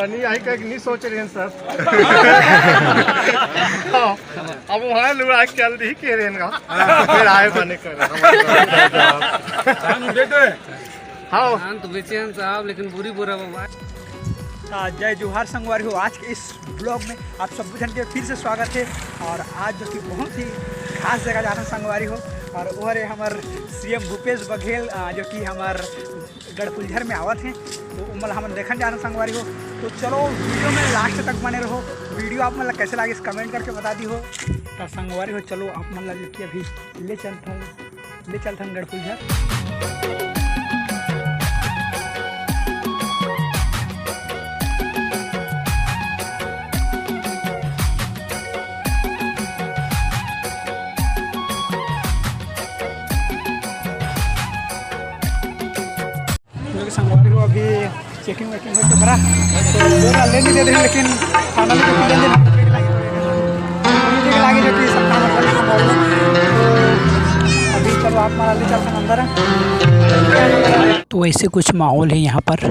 बनी आई कहीं नहीं सोच रहे हैं सर। अब वहाँ लुड़ा चल दी के रेन का फिर आए बने कर। हाँ तो बेचैन साहब लेकिन बुरी बुरा बाबा। जय जोहार संगवारी हो। आज के इस ब्लॉग में आप सब जन के फिर से स्वागत है। और आज जो कि बहुत ही खास जगह जा रहे हैं संगवारी हो, और वो है हमारे सीएम भूपेश बघेल जो कि हमारे गढ़पुलझर में आवत हैं, तो उमल हम देखने जा रहे हैं संगवारी हो। तो चलो वीडियो में लास्ट तक बने रहो। वीडियो आप मतलब कैसे लगे कमेंट करके बता दी हो। तो संगवारी हो चलो आप मतलब कि अभी ले चलते हैं गढ़पुलझर। संगवारी हो अभी चेकिंग वेकिंग करके भरा तो बोरा ले नहीं दे रहे, लेकिन फाइनली तो लेन देन लगे जो कि सब काम करने को बोल तो अभी चलो आप हमारा ले चलते हैं अंदर है। तो ऐसे कुछ माहौल है यहाँ पर। तो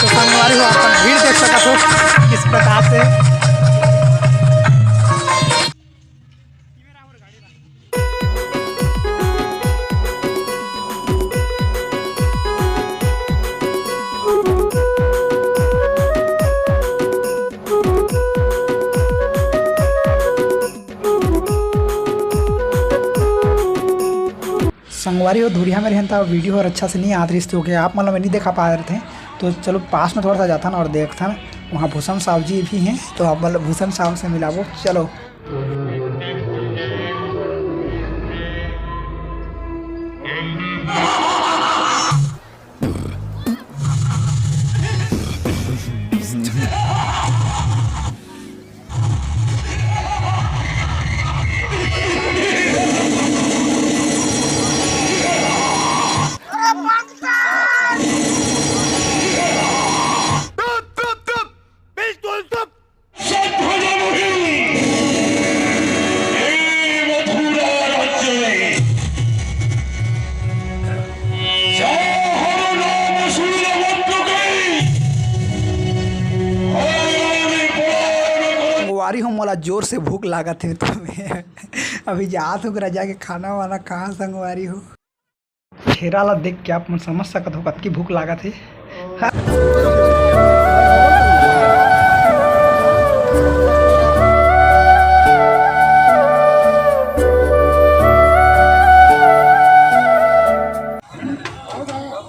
संगवारी हो आप भीड़ देख सकते हो किस प्रकार से। संगवारी हो धुरिया में रहता वीडियो और अच्छा से नहीं आते रिश्ते हो गया आप मतलब नहीं देखा पा रहे थे, तो चलो पास में थोड़ा सा जाता ना और देखता ना। वहाँ भूषण साहब जी भी हैं, तो आप मतलब भूषण साहब से मिलावो चलो। संगवारी हो मोला जोर से भूख लागत है, तो अभी जात हो जाके खाना वाना कहाँ संगवारी हो। खेरा ला देख के आप मन समझ सकत हो कतकी भूख लागत है।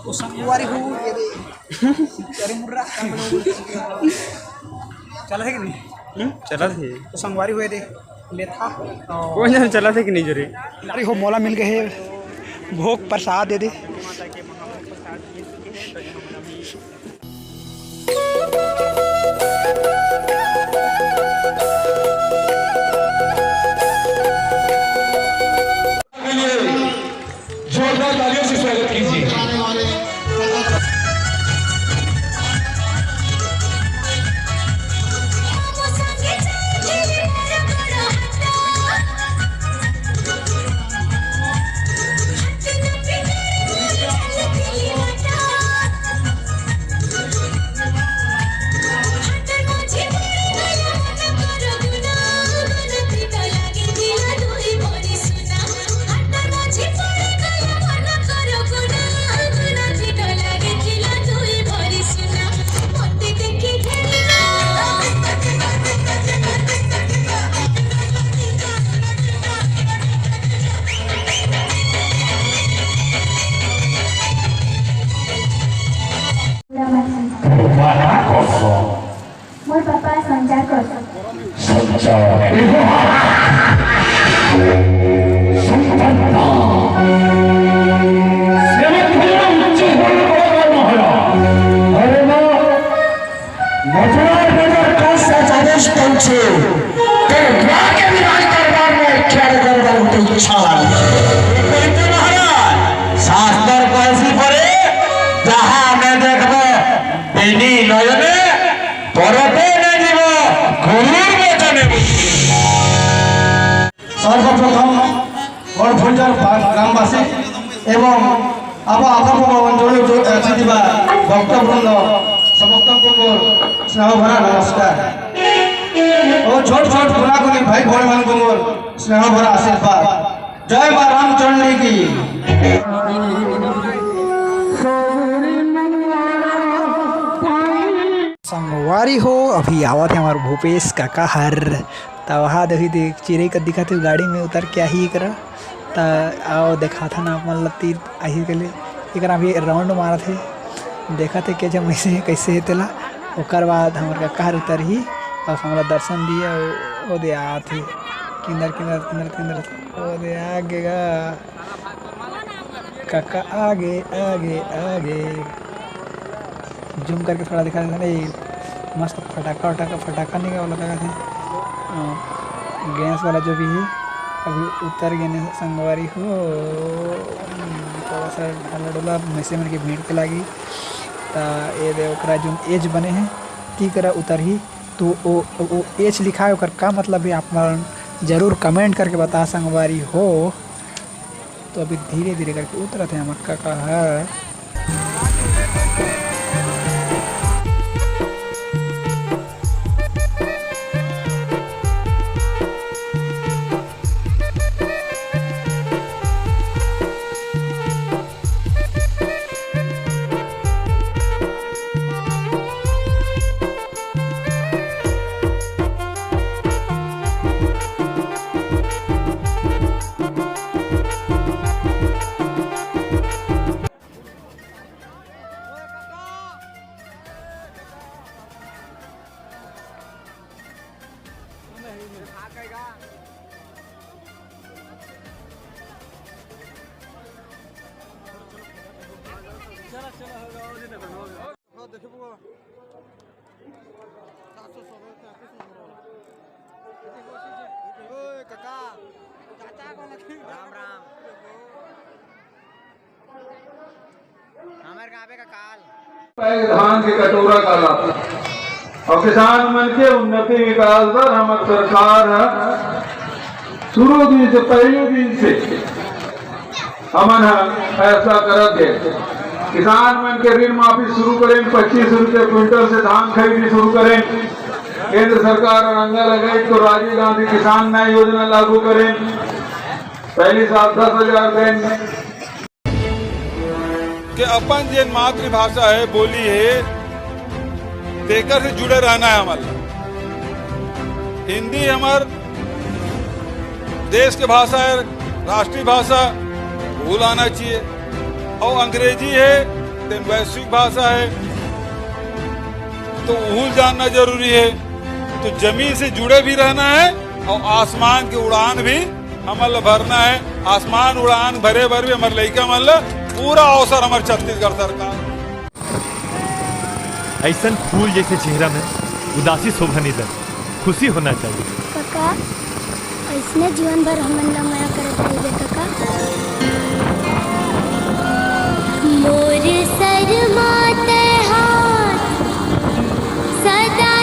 तो संगवारी हो ये दे मुर्रा चला है कि नहीं? चला थे तो संगवारी हुए दे लेथा कोई ना चला थे कि नहीं जरे अरे हो मौला मिल गए है भोग प्रसाद दे दे। जोरदार तालियों से स्वागत कीजिए। मोर पापा संचार कर सर्वप्रथम गढ़पुलझर ग्रामवासी एवं आप अखंड अंचल भक्तवृंद समस्तों को मोर स्नेह भरा नमस्कार और छोट छोट गुना गुनी भाई भोले मन को मोर स्नेह भरा आशीर्वाद। जय मां रामचंद्री की। संगवारी हो अभी आवत है हमारे भूपेश काका हर तो वहाँ देखी देख चिड़ै का दिखा थे गाड़ी में उतर के ही करा तो आओ देखा था ना मतलब तीर आई के लिए एक अभी राउंड मारा थे देखा थे कि जब कैसे है तेला ओकर बाद हमारे काका हर उतर ही और हमारा दर्शन दिया वो दे आ थे किंदर किंदर किंदर किंदर वो दे आगेगा काका आगे आगे आगे जूम करके थोड़ा दिखा देता नहीं मस्त फटाका नहीं वाला लगा थे गैस वाला जो भी है अभी उतर गए संगवारी हो थोड़ा सा हल्ला डोला मैसे मन की भीड़ के लगी तो ये दे ओकरा जो एज बने हैं की करा उतर ही तो वो एज लिखा है ओकर का मतलब है आप जरूर कमेंट करके बता संगवारी हो। तो अभी धीरे धीरे करके उतरा थे हमारे काका है। धान के कटोरा काला और किसान मन के उन्नति विकास पर हमारी सरकार शुरू दिन से पहले दिन से हमन ऐसा करत है। किसान मन के ऋण माफी शुरू करें, 25 रुपये क्विंटल से धान खरीदी शुरू करें। केंद्र सरकार रंगा लगाई तो राजीव गांधी किसान न्याय योजना लागू करें। पहली साल 10,000 दें कि अपन जे मातृभाषा है बोली है देकर से जुड़े रहना है। हमारा हिंदी हमार देश की भाषा है, राष्ट्रीय भाषा भूल आना चाहिए। और अंग्रेजी है तो वैश्विक भाषा है तो भूल जानना जरूरी है। तो जमीन से जुड़े भी रहना है और आसमान की उड़ान भी हमारे भरना है। आसमान उड़ान भरे भर भी हमारे लड़का मतलब पूरा अवसर हमारे छत्तीसगढ़ सरकार। ऐसा फूल जैसे चेहरा में उदासी शोभा नहीं दे, खुशी होना चाहिए। काका ऐसने जीवन भर हमन ला माया करत रहिबे काका। मोर सर माते हाथ सदा